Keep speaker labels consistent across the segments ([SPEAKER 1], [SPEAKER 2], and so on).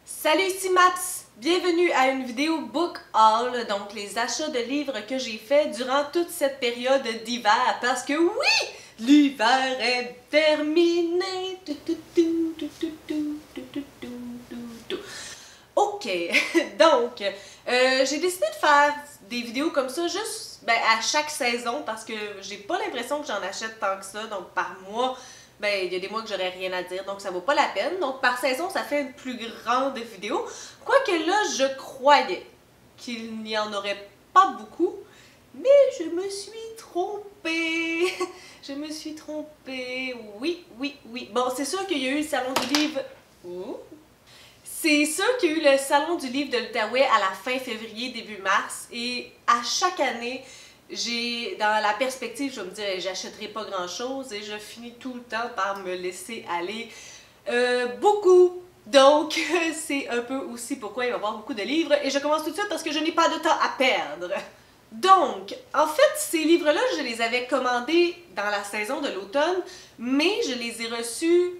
[SPEAKER 1] Salut, ici Maps! Bienvenue à une vidéo book haul, donc les achats de livres que j'ai fait durant toute cette période d'hiver, parce que oui, l'hiver est terminé! Ok, donc, j'ai décidé de faire des vidéos comme ça juste à chaque saison, parce que j'ai pas l'impression que j'en achète tant que ça, donc par mois, il y a des mois que j'aurais rien à dire, donc ça vaut pas la peine. Donc par saison, ça fait une plus grande vidéo. Quoique là, je croyais qu'il n'y en aurait pas beaucoup, mais je me suis trompée. Je me suis trompée. Oui. Bon, c'est sûr qu'il y a eu le salon du livre. Ouh. C'est sûr qu'il y a eu le salon du livre de l'Outaouais à la fin février, début mars, et à chaque année, dans la perspective, je vais me dire, j'achèterai pas grand chose et je finis tout le temps par me laisser aller beaucoup. Donc, c'est un peu aussi pourquoi il va y avoir beaucoup de livres. Et je commence tout de suite parce que je n'ai pas de temps à perdre. Donc, en fait, ces livres-là, je les avais commandés dans la saison de l'automne, mais je les ai reçus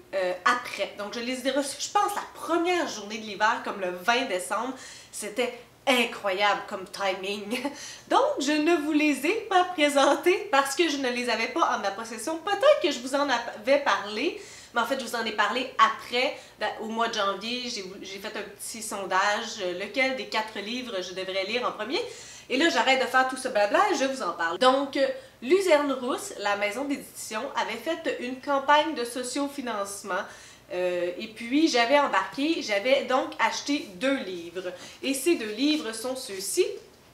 [SPEAKER 1] après. Donc, je les ai reçus, je pense, la première journée de l'hiver, comme le 20 décembre. C'était incroyable comme timing. Donc, je ne vous les ai pas présentés parce que je ne les avais pas en ma possession. Peut-être que je vous en avais parlé, mais en fait, je vous en ai parlé après, au mois de janvier. J'ai fait un petit sondage, lequel des 4 livres je devrais lire en premier. Et là, j'arrête de faire tout ce blabla et je vous en parle. Donc, Luzerne Rousse, la maison d'édition, avait fait une campagne de sociofinancement. Et puis, j'avais donc acheté 2 livres. Et ces 2 livres sont ceux-ci.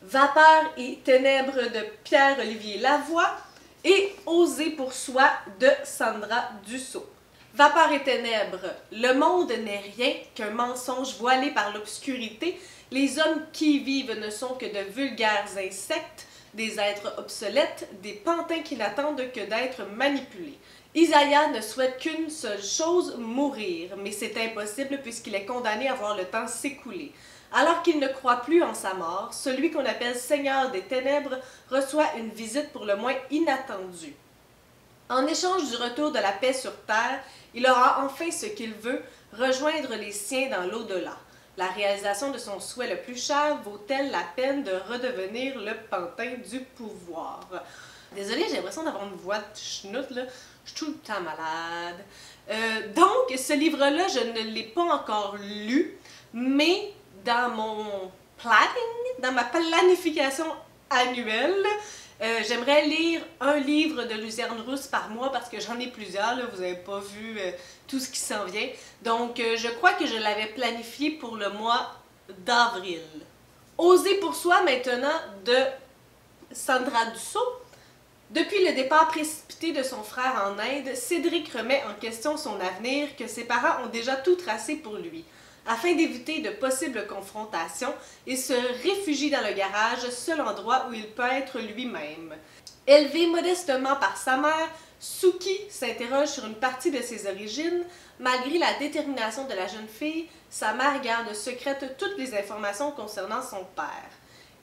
[SPEAKER 1] Vapeur et ténèbres de Pierre-Olivier Lavoie et Oser pour soi de Sandra Dussault. Vapeur et ténèbres, le monde n'est rien qu'un mensonge voilé par l'obscurité. Les hommes qui y vivent ne sont que de vulgaires insectes, des êtres obsolètes, des pantins qui n'attendent que d'être manipulés. Isaïa ne souhaite qu'une seule chose, mourir, mais c'est impossible puisqu'il est condamné à voir le temps s'écouler. Alors qu'il ne croit plus en sa mort, celui qu'on appelle Seigneur des Ténèbres reçoit une visite pour le moins inattendue. En échange du retour de la paix sur Terre, il aura enfin ce qu'il veut, rejoindre les siens dans l'au-delà. La réalisation de son souhait le plus cher vaut-elle la peine de redevenir le pantin du pouvoir? Désolée, j'ai l'impression d'avoir une voix de schnout, là. Je suis tout le temps malade. Donc, ce livre-là, je ne l'ai pas encore lu, mais dans mon planning, dans ma planification annuelle, j'aimerais lire un livre de Luzerne Rousse par mois parce que j'en ai plusieurs, là, vous n'avez pas vu tout ce qui s'en vient. Donc, je crois que je l'avais planifié pour le mois d'avril. Oser pour soi maintenant de Sandra Dussault. Depuis le départ précipité de son frère en Inde, Cédric remet en question son avenir que ses parents ont déjà tout tracé pour lui. Afin d'éviter de possibles confrontations, il se réfugie dans le garage, seul endroit où il peut être lui-même. Élevé modestement par sa mère, Suki s'interroge sur une partie de ses origines. Malgré la détermination de la jeune fille, sa mère garde secrètes toutes les informations concernant son père.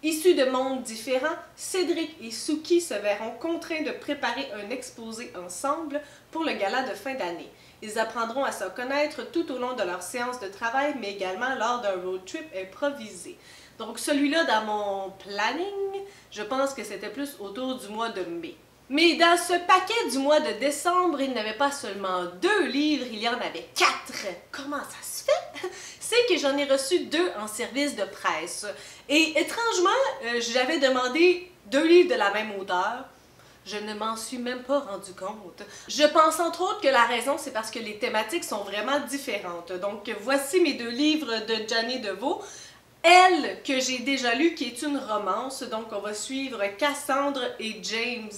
[SPEAKER 1] Issus de mondes différents, Cédric et Suki se verront contraints de préparer un exposé ensemble pour le gala de fin d'année. Ils apprendront à se connaître tout au long de leur séance de travail, mais également lors d'un road trip improvisé. Donc celui-là, dans mon planning, je pense que c'était plus autour du mois de mai. Mais dans ce paquet du mois de décembre, il n'y avait pas seulement 2 livres, il y en avait 4. Comment ça se fait? C'est que j'en ai reçu 2 en service de presse. Et étrangement, j'avais demandé 2 livres de la même auteur. Je ne m'en suis même pas rendu compte. Je pense entre autres que la raison, c'est parce que les thématiques sont vraiment différentes. Donc, voici mes 2 livres de Gianni Deveau. Elle, que j'ai déjà lu, qui est une romance, donc on va suivre Cassandre et James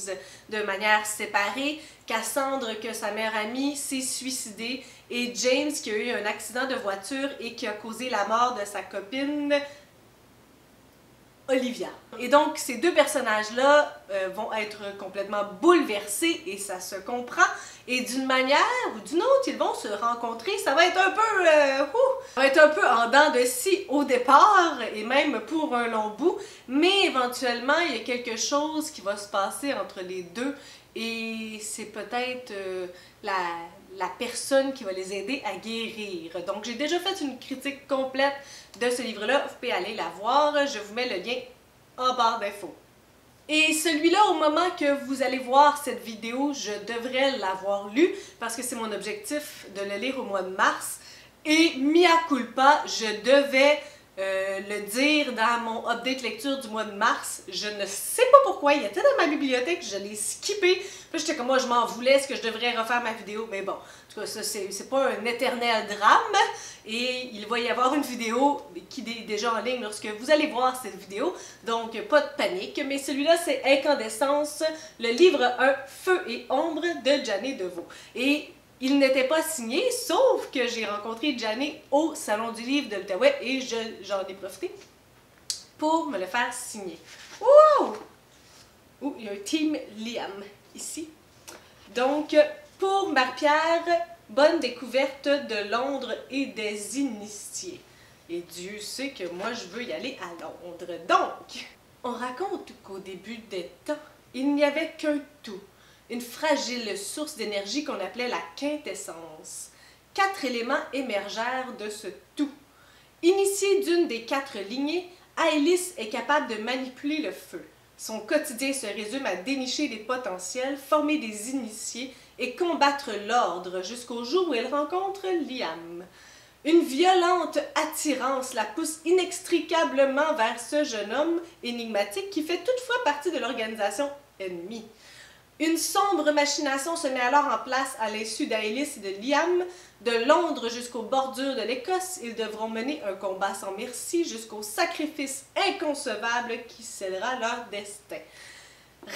[SPEAKER 1] de manière séparée. Cassandre, que sa meilleure amie s'est suicidée, et James, qui a eu un accident de voiture et qui a causé la mort de sa copine Olivia. Et donc, ces 2 personnages-là vont être complètement bouleversés, et ça se comprend. Et d'une manière ou d'une autre, ils vont se rencontrer. Ça va être un peu ça va être un peu en dents de scie au départ, et même pour un long bout. Mais éventuellement, il y a quelque chose qui va se passer entre les 2 et c'est peut-être la personne qui va les aider à guérir. Donc j'ai déjà fait une critique complète de ce livre-là, vous pouvez aller la voir, je vous mets le lien en barre d'infos. Et celui-là, au moment que vous allez voir cette vidéo, je devrais l'avoir lu parce que c'est mon objectif de le lire au mois de mars. Et mea culpa, je devais le dire dans mon update lecture du mois de mars. Je ne sais pas pourquoi, il était dans ma bibliothèque, je l'ai skippé. Puis j'étais comme moi, je m'en voulais, est-ce que je devrais refaire ma vidéo? Mais bon, en tout cas, ça c'est pas un éternel drame. Et il va y avoir une vidéo qui est déjà en ligne lorsque vous allez voir cette vidéo. Donc, pas de panique. Mais celui-là, c'est Incandescence, le livre 1, Feu et ombre de Janné Deveau. Et il n'était pas signé, sauf que j'ai rencontré Janné au Salon du livre de l'Outaouais et j'en ai profité pour me le faire signer. Wow! Ouh, il y a un team Liam ici. Donc, pour Marie-Pierre, bonne découverte de Londres et des initiés. Et Dieu sait que moi, je veux y aller à Londres. Donc, on raconte qu'au début des temps, il n'y avait qu'un tout. Une fragile source d'énergie qu'on appelait la quintessence. 4 éléments émergèrent de ce tout. Initiée d'une des 4 lignées, Aélis est capable de manipuler le feu. Son quotidien se résume à dénicher des potentiels, former des initiés et combattre l'ordre jusqu'au jour où elle rencontre Liam. Une violente attirance la pousse inextricablement vers ce jeune homme énigmatique qui fait toutefois partie de l'organisation ennemie. Une sombre machination se met alors en place à l'insu d'Aélis et de Liam. De Londres jusqu'aux bordures de l'Écosse, ils devront mener un combat sans merci jusqu'au sacrifice inconcevable qui scellera leur destin.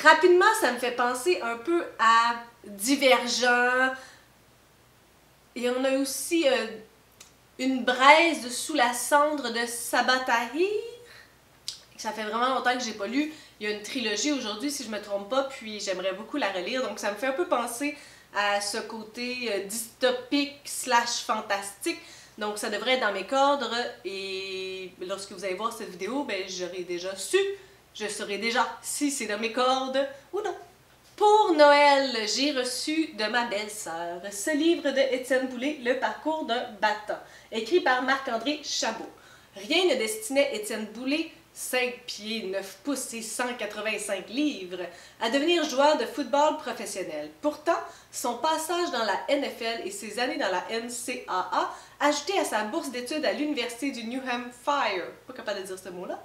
[SPEAKER 1] Rapidement, ça me fait penser un peu à Divergent. Et on a aussi Une braise sous la cendre de Sabaa Tahir. Ça fait vraiment longtemps que j'ai pas lu. Il y a une trilogie aujourd'hui, si je me trompe pas, puis j'aimerais beaucoup la relire. Donc ça me fait un peu penser à ce côté dystopique / fantastique. Donc ça devrait être dans mes cadres. Et lorsque vous allez voir cette vidéo, ben j'aurai déjà su. Je saurai déjà si c'est dans mes cordes ou non. Pour Noël, j'ai reçu de ma belle-sœur ce livre de Étienne Boulay, Le parcours d'un battant, écrit par Marc-André Chabot. Rien ne destinait Étienne Boulay, 5 pieds 9 pouces et 185 livres, à devenir joueur de football professionnel. Pourtant, son passage dans la NFL et ses années dans la NCAA, ajouté à sa bourse d'études à l'université du New Hampshire, pas capable de dire ce mot-là,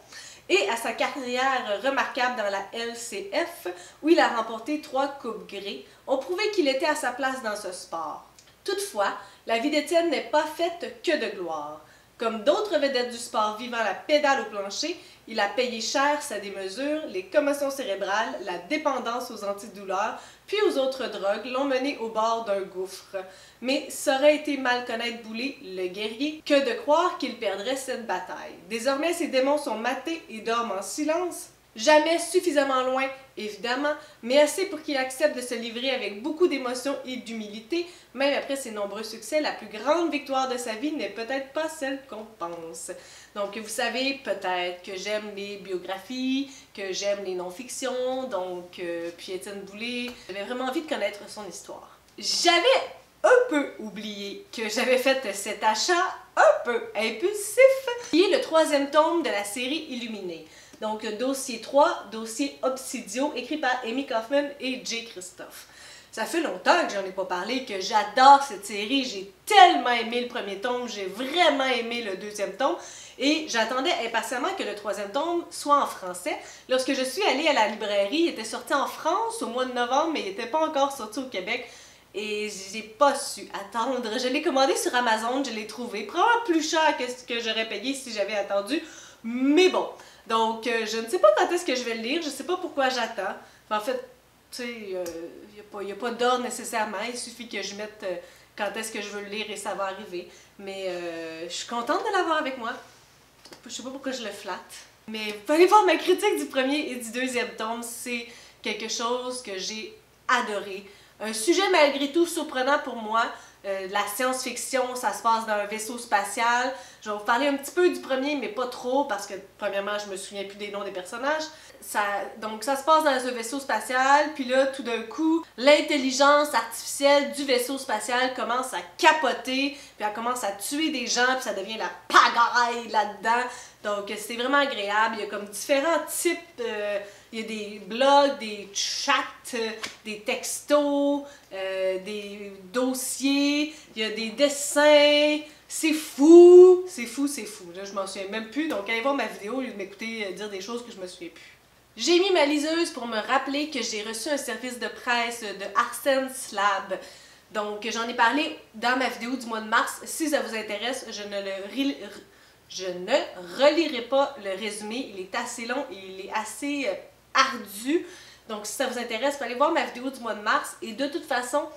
[SPEAKER 1] et à sa carrière remarquable dans la LCF, où il a remporté 3 coupes Grey, ont prouvé qu'il était à sa place dans ce sport. Toutefois, la vie d'Étienne n'est pas faite que de gloire. Comme d'autres vedettes du sport vivant la pédale au plancher, il a payé cher sa démesure, les commotions cérébrales, la dépendance aux antidouleurs, puis aux autres drogues l'ont mené au bord d'un gouffre. Mais ça aurait été mal connaître Boulay, le guerrier, que de croire qu'il perdrait cette bataille. Désormais, ses démons sont matés et dorment en silence. Jamais suffisamment loin, évidemment, mais assez pour qu'il accepte de se livrer avec beaucoup d'émotion et d'humilité. Même après ses nombreux succès, la plus grande victoire de sa vie n'est peut-être pas celle qu'on pense. Donc, vous savez peut-être que j'aime les biographies, que j'aime les non-fictions, donc, puis Étienne Boulay, j'avais vraiment envie de connaître son histoire. J'avais un peu oublié que j'avais fait cet achat un peu impulsif, qui est le 3e tome de la série Illuminée. Donc, dossier 3, dossier Obsidio, écrit par Amy Kaufman et Jay Christophe. Ça fait longtemps que j'en ai pas parlé, que j'adore cette série. J'ai tellement aimé le 1er tome, j'ai vraiment aimé le 2e tome. Et j'attendais impatiemment que le 3e tome soit en français. Lorsque je suis allée à la librairie, il était sorti en France au mois de novembre, mais il n'était pas encore sorti au Québec. Et j'ai pas su attendre. Je l'ai commandé sur Amazon, je l'ai trouvé. Probablement plus cher que ce que j'aurais payé si j'avais attendu. Mais bon. Donc, je ne sais pas quand est-ce que je vais le lire, je ne sais pas pourquoi j'attends. En fait, tu sais, il n'y a pas d'ordre nécessairement, il suffit que je mette quand est-ce que je veux le lire et ça va arriver. Mais je suis contente de l'avoir avec moi. Je ne sais pas pourquoi je le flatte. Mais vous pouvez aller voir ma critique du 1er et du 2e tome, c'est quelque chose que j'ai adoré. Un sujet malgré tout surprenant pour moi, la science-fiction, ça se passe dans un vaisseau spatial. Je vais vous parler un petit peu du premier, mais pas trop, parce que premièrement, je me souviens plus des noms des personnages. Donc ça se passe dans un vaisseau spatial, puis là, tout d'un coup, l'intelligence artificielle du vaisseau spatial commence à capoter, puis elle commence à tuer des gens, puis ça devient la pagaille là-dedans. Donc c'est vraiment agréable. Il y a comme différents types, il y a des blogs, des chats, des textos, des dossiers, il y a des dessins. C'est fou, c'est fou, c'est fou. Là, je m'en souviens même plus, donc allez voir ma vidéo au lieu de m'écouter dire des choses que je me souviens plus. J'ai mis ma liseuse pour me rappeler que j'ai reçu un service de presse de Arsens Lab. Donc, j'en ai parlé dans ma vidéo du mois de mars. Si ça vous intéresse, je ne relirai pas le résumé. Il est assez long et il est assez ardu. Donc, si ça vous intéresse, vous pouvez aller voir ma vidéo du mois de mars. Et de toute façon,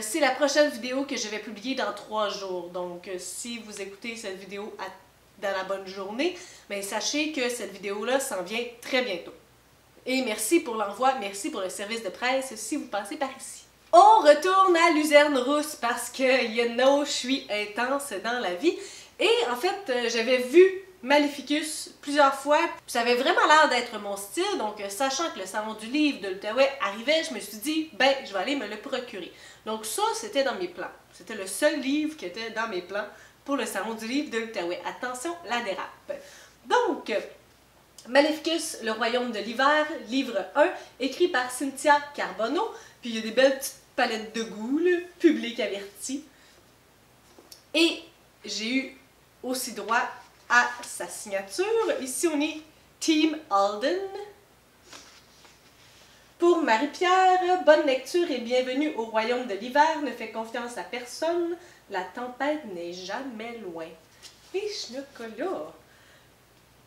[SPEAKER 1] c'est la prochaine vidéo que je vais publier dans 3 jours. Donc, si vous écoutez cette vidéo dans la bonne journée, bien, sachez que cette vidéo-là s'en vient très bientôt. Et merci pour l'envoi, merci pour le service de presse si vous passez par ici. On retourne à Luzerne Rousse parce que, you know, je suis intense dans la vie. Et en fait, j'avais vu Maleficus plusieurs fois. Ça avait vraiment l'air d'être mon style, donc sachant que le salon du livre de l'Outaouais arrivait, je me suis dit, ben, je vais aller me le procurer. Donc ça, c'était dans mes plans. C'était le seul livre qui était dans mes plans pour le salon du livre de l'Outaouais. Attention, la dérape. Donc, Maleficus, le royaume de l'hiver, livre 1, écrit par Cynthia Carbonneau. Puis il y a des belles petites palettes de goût, là, public averti. Et j'ai eu aussi droit à sa signature. Ici, on est Team Alden. Pour Marie-Pierre, bonne lecture et bienvenue au royaume de l'hiver. Ne fais confiance à personne. La tempête n'est jamais loin. Et Chocolat.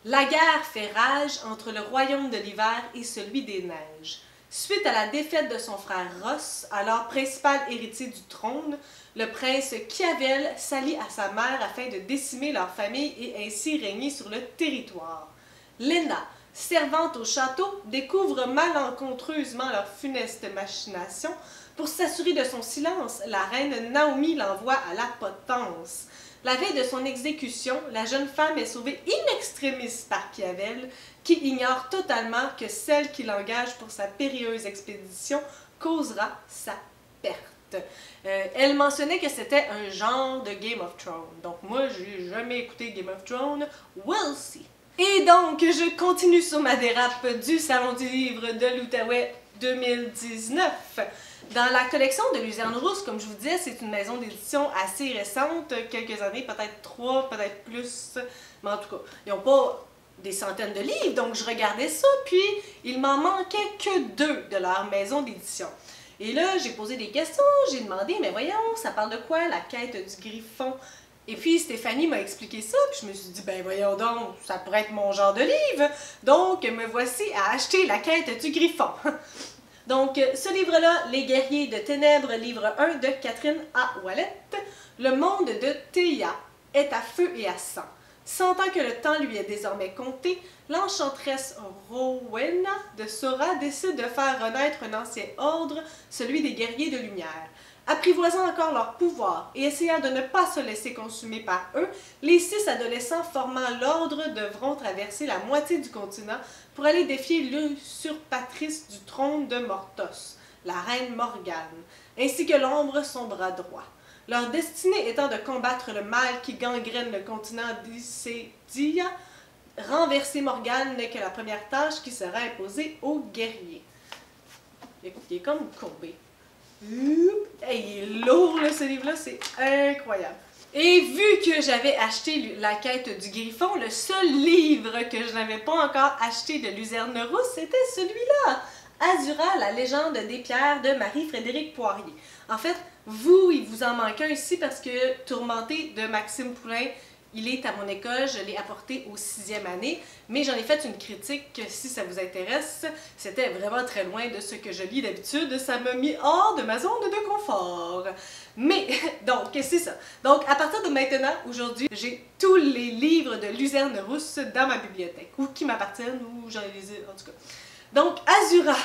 [SPEAKER 1] La guerre fait rage entre le royaume de l'hiver et celui des neiges. Suite à la défaite de son frère Ross, alors principal héritier du trône, le prince Chiavel s'allie à sa mère afin de décimer leur famille et ainsi régner sur le territoire. Lena, servante au château, découvre malencontreusement leur funeste machination. Pour s'assurer de son silence, la reine Naomi l'envoie à la potence. La veille de son exécution, la jeune femme est sauvée in extremis par Chiavel, qui ignore totalement que celle qui l'engage pour sa périlleuse expédition causera sa perte. Elle mentionnait que c'était un genre de Game of Thrones. Donc moi, j'ai jamais écouté Game of Thrones. We'll see. Et donc, je continue sur ma dérape du Salon du livre de l'Outaouais 2019. Dans la collection de Luzerne Rousse, comme je vous disais, c'est une maison d'édition assez récente, quelques années, peut-être 3, peut-être plus, mais en tout cas, ils n'ont pas des centaines de livres, donc je regardais ça, puis il m'en manquait que 2 de leur maison d'édition. Et là, j'ai posé des questions, j'ai demandé, mais voyons, ça parle de quoi, la quête du Griffon? Et puis Stéphanie m'a expliqué ça, puis je me suis dit, ben voyons donc, ça pourrait être mon genre de livre. Donc, me voici à acheter la quête du Griffon. Donc, ce livre-là, Les guerriers de ténèbres, livre 1 de Catherine A. Ouellette. Le monde de Théia est à feu et à sang. Sentant que le temps lui est désormais compté, l'enchanteresse Rowena de Sora décide de faire renaître un ancien ordre, celui des guerriers de lumière. Apprivoisant encore leur pouvoir et essayant de ne pas se laisser consumer par eux, les 6 adolescents formant l'ordre devront traverser la moitié du continent pour aller défier l'usurpatrice du trône de Mortos, la reine Morgane, ainsi que l'ombre, son bras droit. Leur destinée étant de combattre le mal qui gangrène le continent d'Issédia, renverser Morgane n'est que la première tâche qui sera imposée aux guerriers. Il est comme courbé. Hey, il est lourd, là, ce livre-là, c'est incroyable. Et vu que j'avais acheté La quête du Griffon, le seul livre que je n'avais pas encore acheté de Luzerne Rousse, c'était celui-là, Azura, la légende des pierres de Marie-Frédérique Poirier. En fait, il vous en manque un ici parce que Tourmenté de Maxime Poulain, il est à mon école, je l'ai apporté au 6e année, mais j'en ai fait une critique, si ça vous intéresse, c'était vraiment très loin de ce que je lis d'habitude, ça m'a mis hors de ma zone de confort. Mais, donc, c'est ça. Donc, à partir de maintenant, aujourd'hui, j'ai tous les livres de Luzerne Rousse dans ma bibliothèque, ou qui m'appartiennent, ou j'en ai les en tout cas. Donc, Azura.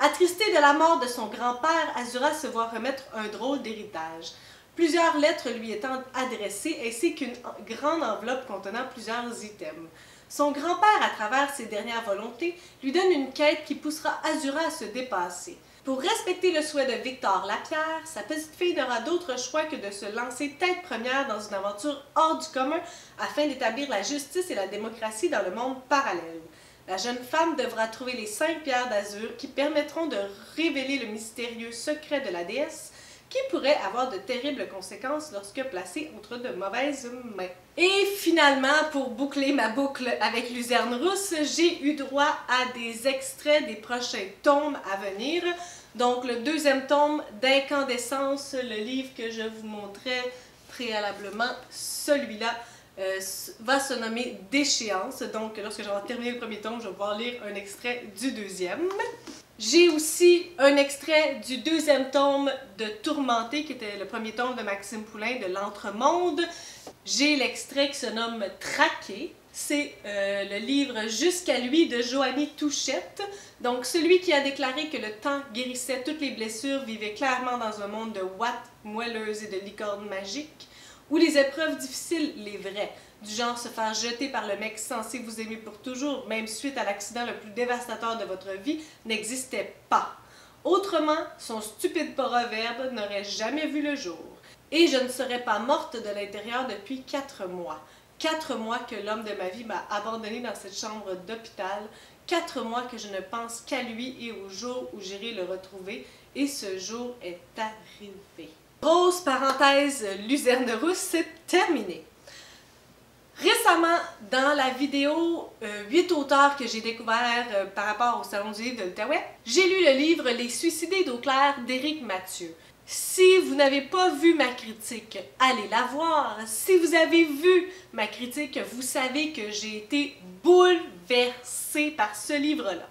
[SPEAKER 1] Attristée de la mort de son grand-père, Azura se voit remettre un drôle d'héritage. Plusieurs lettres lui étant adressées ainsi qu'une grande enveloppe contenant plusieurs items. Son grand-père, à travers ses dernières volontés, lui donne une quête qui poussera Azura à se dépasser. Pour respecter le souhait de Victor Lapierre, sa petite fille n'aura d'autre choix que de se lancer tête première dans une aventure hors du commun afin d'établir la justice et la démocratie dans le monde parallèle. La jeune femme devra trouver les 5 pierres d'azur qui permettront de révéler le mystérieux secret de la déesse qui pourrait avoir de terribles conséquences lorsque placée entre de mauvaises mains. Et finalement, pour boucler ma boucle avec Luzerne Rousse, j'ai eu droit à des extraits des prochains tomes à venir. Donc le deuxième tome d'Incandescence, le livre que je vous montrais préalablement, celui-là, va se nommer Déchéance. Donc lorsque j'aurai terminé le premier tome, je vais pouvoir lire un extrait du deuxième. J'ai aussi un extrait du deuxième tome de Tourmenté, qui était le premier tome de Maxime Poulain de l'Entremonde. J'ai l'extrait qui se nomme Traqué. C'est le livre Jusqu'à lui de Joanie Touchette. Donc celui qui a déclaré que le temps guérissait toutes les blessures vivait clairement dans un monde de ouates moelleuses et de licornes magiques, où les épreuves difficiles, les vraies, du genre se faire jeter par le mec censé vous aimer pour toujours, même suite à l'accident le plus dévastateur de votre vie, n'existaient pas. Autrement, son stupide proverbe n'aurait jamais vu le jour. Et je ne serais pas morte de l'intérieur depuis 4 mois. 4 mois que l'homme de ma vie m'a abandonnée dans cette chambre d'hôpital. 4 mois que je ne pense qu'à lui et au jour où j'irai le retrouver. Et ce jour est arrivé. Grosse parenthèse, Luzerne Rousse, c'est terminé. Récemment, dans la vidéo 8 auteurs que j'ai découvert par rapport au Salon du livre de l'Outaouais, j'ai lu le livre Les Suicidés d'eau claire d'Éric Mathieu. Si vous n'avez pas vu ma critique, allez la voir. Si vous avez vu ma critique, vous savez que j'ai été bouleversée par ce livre-là.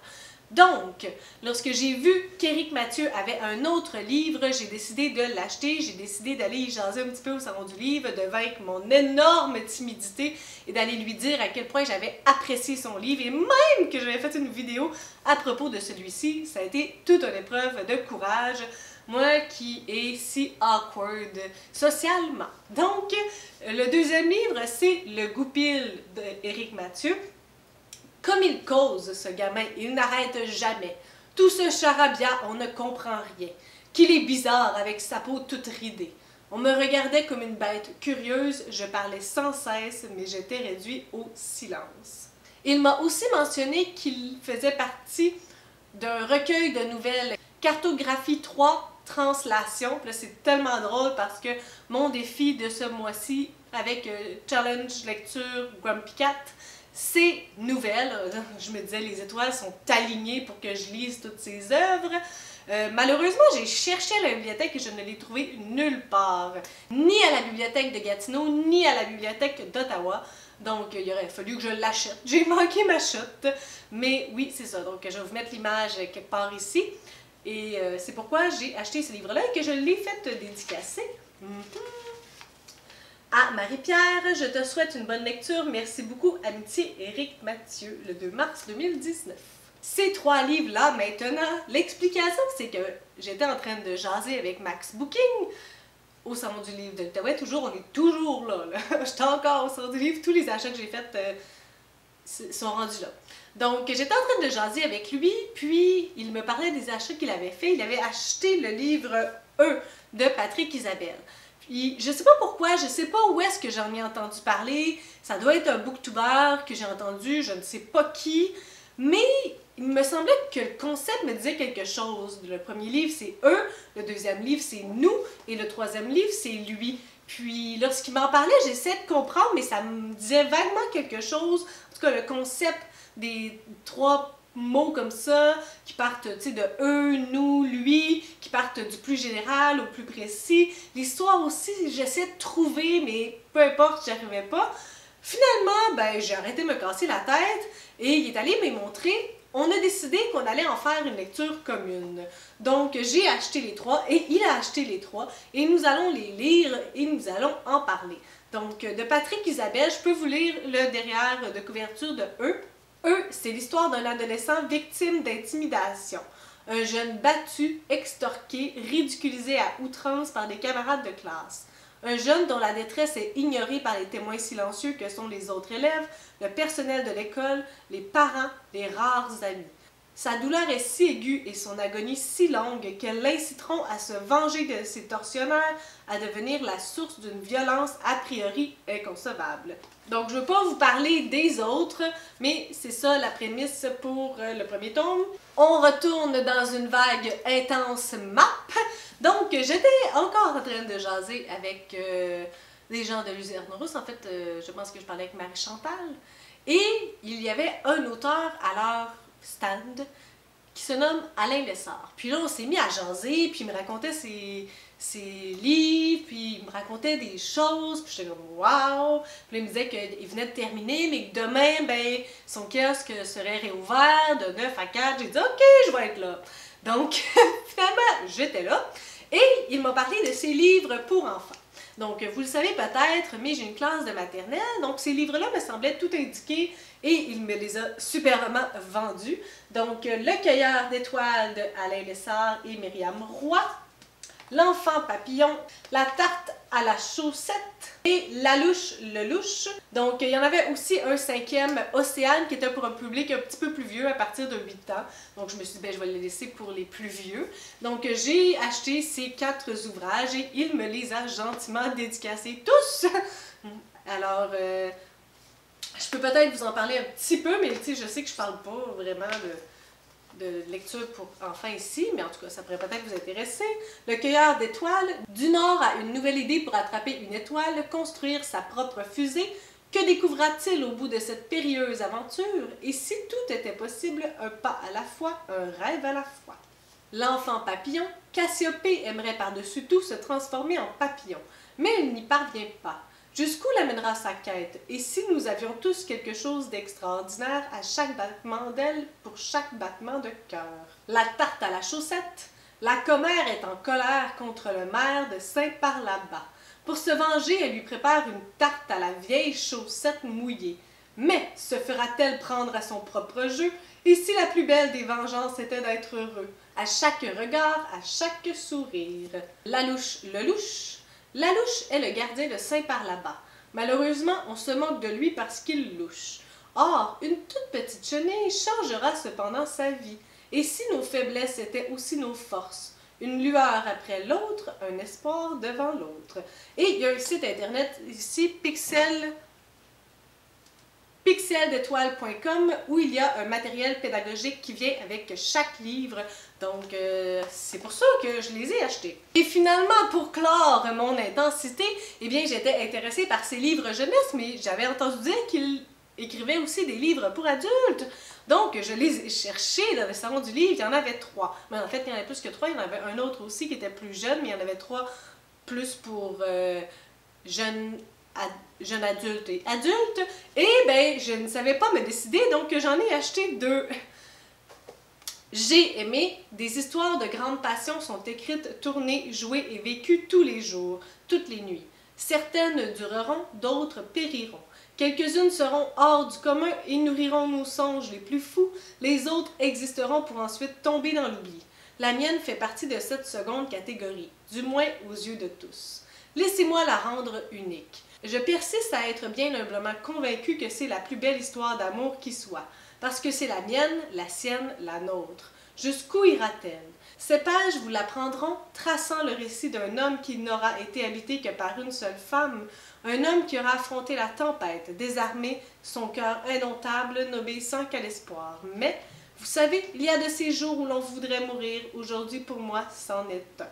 [SPEAKER 1] Donc, lorsque j'ai vu qu'Éric Mathieu avait un autre livre, j'ai décidé de l'acheter, j'ai décidé d'aller y jaser un petit peu au Salon du livre, de vaincre mon énorme timidité et d'aller lui dire à quel point j'avais apprécié son livre et même que j'avais fait une vidéo à propos de celui-ci. Ça a été toute une épreuve de courage, moi qui est si awkward socialement. Donc, le deuxième livre, c'est Le Goupil d'Éric Mathieu. Comme il cause, ce gamin, il n'arrête jamais. Tout ce charabia, on ne comprend rien. Qu'il est bizarre avec sa peau toute ridée. On me regardait comme une bête curieuse, je parlais sans cesse, mais j'étais réduit au silence. Il m'a aussi mentionné qu'il faisait partie d'un recueil de nouvelles Cartographie 3 Translation. C'est tellement drôle parce que mon défi de ce mois-ci avec Challenge Lecture Grumpy Cat, ces nouvelles, je me disais les étoiles sont alignées pour que je lise toutes ces œuvres. Malheureusement, j'ai cherché à la bibliothèque et je ne l'ai trouvé nulle part. Ni à la bibliothèque de Gatineau, ni à la bibliothèque d'Ottawa. Donc, il aurait fallu que je l'achète. J'ai manqué ma shot. Mais oui, c'est ça. Donc, je vais vous mettre l'image quelque part ici. Et c'est pourquoi j'ai acheté ce livre-là et que je l'ai fait dédicacer. À Marie-Pierre, je te souhaite une bonne lecture. Merci beaucoup, amitié Éric Mathieu, le 2 mars 2019. Ces 3 livres-là, maintenant, l'explication, c'est que j'étais en train de jaser avec Max Booking au Salon du livre de l'Outaouais. Toujours, on est toujours là. J'étais encore au Salon du livre. Tous les achats que j'ai faits sont rendus là. Donc, j'étais en train de jaser avec lui, puis il me parlait des achats qu'il avait faits. Il avait acheté le livre E de Patrick Isabelle. Puis, je sais pas pourquoi, je sais pas où est-ce que j'en ai entendu parler. Ça doit être un booktuber que j'ai entendu, je ne sais pas qui. Mais il me semblait que le concept me disait quelque chose. Le premier livre, c'est eux. Le deuxième livre, c'est nous. Et le troisième livre, c'est lui. Puis, lorsqu'il m'en parlait, j'essayais de comprendre, mais ça me disait vaguement quelque chose. En tout cas, le concept des 3 mots comme ça, qui partent de eux, nous, lui, qui partent du plus général au plus précis. L'histoire aussi, j'essaie de trouver, mais peu importe, j'y arrivais pas. Finalement, ben, j'ai arrêté de me casser la tête et il est allé me montrer. On a décidé qu'on allait en faire une lecture commune. Donc, j'ai acheté les 3 et il a acheté les 3 et nous allons les lire et nous allons en parler. Donc, de Patrick Isabelle, je peux vous lire le derrière de couverture de E. E, c'est l'histoire d'un adolescent victime d'intimidation. Un jeune battu, extorqué, ridiculisé à outrance par des camarades de classe. Un jeune dont la détresse est ignorée par les témoins silencieux que sont les autres élèves, le personnel de l'école, les parents, les rares amis. Sa douleur est si aiguë et son agonie si longue qu'elles l'inciteront à se venger de ses tortionnaires, à devenir la source d'une violence a priori inconcevable. Donc, je ne veux pas vous parler des autres, mais c'est ça la prémisse pour le premier tome. On retourne dans une vague intense map. Donc, j'étais encore en train de jaser avec des gens de Luzerne Rousse. En fait, je pense que je parlais avec Marie-Chantal. Et il y avait un auteur à leur stand qui se nomme Alain Lessard. Puis là, on s'est mis à jaser, puis il me racontait ses livres, puis il me racontait des choses, puis j'étais comme « wow ». Puis là, il me disait qu'il venait de terminer, mais que demain, ben, son kiosque serait réouvert de 9 à 4. J'ai dit « ok, je vais être là ». Donc, finalement, j'étais là. Et il m'a parlé de ses livres pour enfants. Donc, vous le savez peut-être, mais j'ai une classe de maternelle, donc ces livres-là me semblaient tout indiqués et il me les a superbement vendus. Donc, Le cueilleur d'étoiles de Alain Lessard et Myriam Roy, L'enfant papillon, La tarte à la chaussette et La louche le louche. Donc, il y en avait aussi un cinquième, Océane, qui était pour un public un petit peu plus vieux, à partir de 8 ans. Donc, je me suis dit, ben, je vais les laisser pour les plus vieux. Donc, j'ai acheté ces 4 ouvrages et il me les a gentiment dédicacés tous. Alors, je peux peut-être vous en parler un petit peu, mais je sais que je parle pas vraiment de lecture pour enfants ici, mais en tout cas, ça pourrait peut-être vous intéresser. Le cueilleur d'étoiles, du Nord a une nouvelle idée pour attraper une étoile, construire sa propre fusée. Que découvrira-t-il au bout de cette périlleuse aventure? Et si tout était possible, un pas à la fois, un rêve à la fois. L'enfant papillon, Cassiopée aimerait par-dessus tout se transformer en papillon, mais elle n'y parvient pas. Jusqu'où l'amènera sa quête? Et si nous avions tous quelque chose d'extraordinaire à chaque battement d'aile pour chaque battement de cœur? La tarte à la chaussette. La commère est en colère contre le maire de Saint-Parlabas. Pour se venger, elle lui prépare une tarte à la vieille chaussette mouillée. Mais se fera-t-elle prendre à son propre jeu? Et si la plus belle des vengeances était d'être heureux? À chaque regard, à chaque sourire. La louche le louche. La louche est le gardien de Saint-Parlabas. Malheureusement, on se moque de lui parce qu'il louche. Or, une toute petite chenille changera cependant sa vie. Et si nos faiblesses étaient aussi nos forces? Une lueur après l'autre, un espoir devant l'autre. Et il y a un site internet ici, pixeldétoile.com, où il y a un matériel pédagogique qui vient avec chaque livre. Donc, c'est pour ça que je les ai achetés. Et finalement, pour clore mon intensité, eh bien, j'étais intéressée par ces livres jeunesse, mais j'avais entendu dire qu'il écrivait aussi des livres pour adultes. Donc, je les ai cherchés dans le salon du livre. Il y en avait 3. Mais en fait, il y en avait plus que 3. Il y en avait un autre aussi qui était plus jeune, mais il y en avait 3 plus pour jeunes adultes et adultes. Et ben, je ne savais pas me décider, donc j'en ai acheté 2. J'ai aimé. Des histoires de grande passion sont écrites, tournées, jouées et vécues tous les jours, toutes les nuits. Certaines dureront, d'autres périront. Quelques-unes seront hors du commun et nourriront nos songes les plus fous, les autres existeront pour ensuite tomber dans l'oubli. La mienne fait partie de cette seconde catégorie, du moins aux yeux de tous. Laissez-moi la rendre unique. Je persiste à être bien humblement convaincue que c'est la plus belle histoire d'amour qui soit, parce que c'est la mienne, la sienne, la nôtre. Jusqu'où ira-t-elle? Ces pages vous l'apprendront, traçant le récit d'un homme qui n'aura été habité que par une seule femme, un homme qui aura affronté la tempête, désarmé, son cœur indomptable, n'obéissant qu'à l'espoir. Mais, vous savez, il y a de ces jours où l'on voudrait mourir, aujourd'hui pour moi, c'en est un.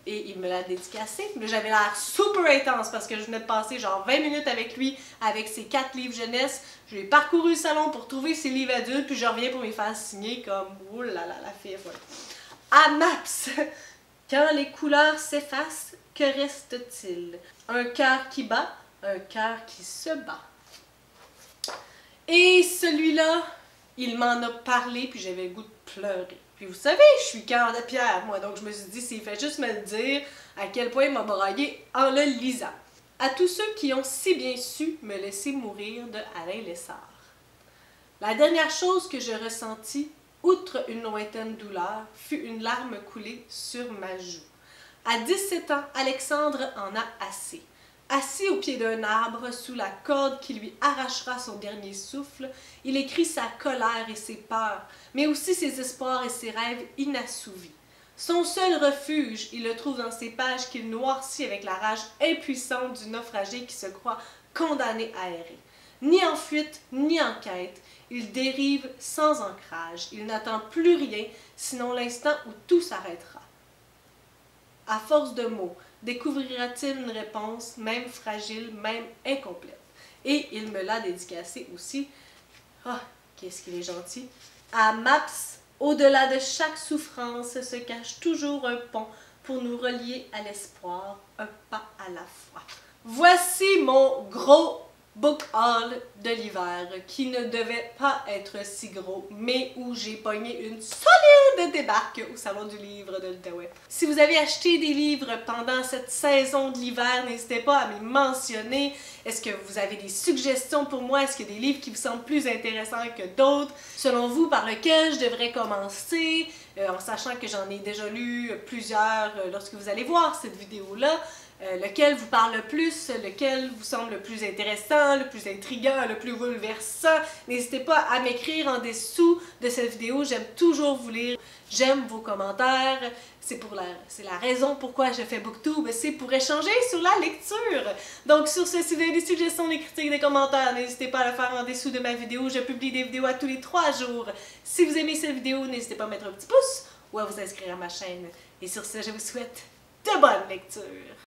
[SPEAKER 1] Et il me l'a dédicacé. J'avais l'air super intense parce que je venais de passer genre 20 minutes avec lui, avec ses 4 livres jeunesse. J'ai parcouru le salon pour trouver ses livres adultes, puis je reviens pour me faire signer comme « Ouh là là, la fille folle ». À Maps, quand les couleurs s'effacent, que reste-t-il? Un cœur qui bat, un cœur qui se bat. Et celui-là, il m'en a parlé, puis j'avais le goût de pleurer. Puis vous savez, je suis cœur de pierre, moi, donc je me suis dit, s'il fait juste me le dire, à quel point il m'a braillé en le lisant. À tous ceux qui ont si bien su me laisser mourir de Alain Lessard. La dernière chose que je ressentis, outre une lointaine douleur, fut une larme coulée sur ma joue. À 17 ans, Alexandre en a assez. Assis au pied d'un arbre, sous la corde qui lui arrachera son dernier souffle, il écrit sa colère et ses peurs, mais aussi ses espoirs et ses rêves inassouvis. Son seul refuge, il le trouve dans ces pages qu'il noircit avec la rage impuissante du naufragé qui se croit condamné à errer. Ni en fuite, ni en quête, il dérive sans ancrage. Il n'attend plus rien, sinon l'instant où tout s'arrêtera. À force de mots, découvrira-t-il une réponse, même fragile, même incomplète. Et il me l'a dédicacé aussi. Ah, qu'est-ce qu'il est gentil. À Maps, au-delà de chaque souffrance, se cache toujours un pont pour nous relier à l'espoir, un pas à la fois. Voici mon gros book haul de l'hiver, qui ne devait pas être si gros, mais où j'ai pogné une solide débarque au Salon du livre de l'Outaouais. Si vous avez acheté des livres pendant cette saison de l'hiver, n'hésitez pas à me mentionner. Est-ce que vous avez des suggestions pour moi? Est-ce qu'il y a des livres qui vous semblent plus intéressants que d'autres? Selon vous, par lequel je devrais commencer? En sachant que j'en ai déjà lu plusieurs lorsque vous allez voir cette vidéo-là. Lequel vous parle le plus, lequel vous semble le plus intéressant, le plus intriguant, le plus bouleversant. N'hésitez pas à m'écrire en dessous de cette vidéo, j'aime toujours vous lire, j'aime vos commentaires, c'est la raison pourquoi je fais BookTube, c'est pour échanger sur la lecture. Donc sur ce, si vous avez des suggestions, des critiques, des commentaires, n'hésitez pas à le faire en dessous de ma vidéo, je publie des vidéos à tous les 3 jours. Si vous aimez cette vidéo, n'hésitez pas à mettre un petit pouce ou à vous inscrire à ma chaîne. Et sur ce, je vous souhaite de bonnes lectures.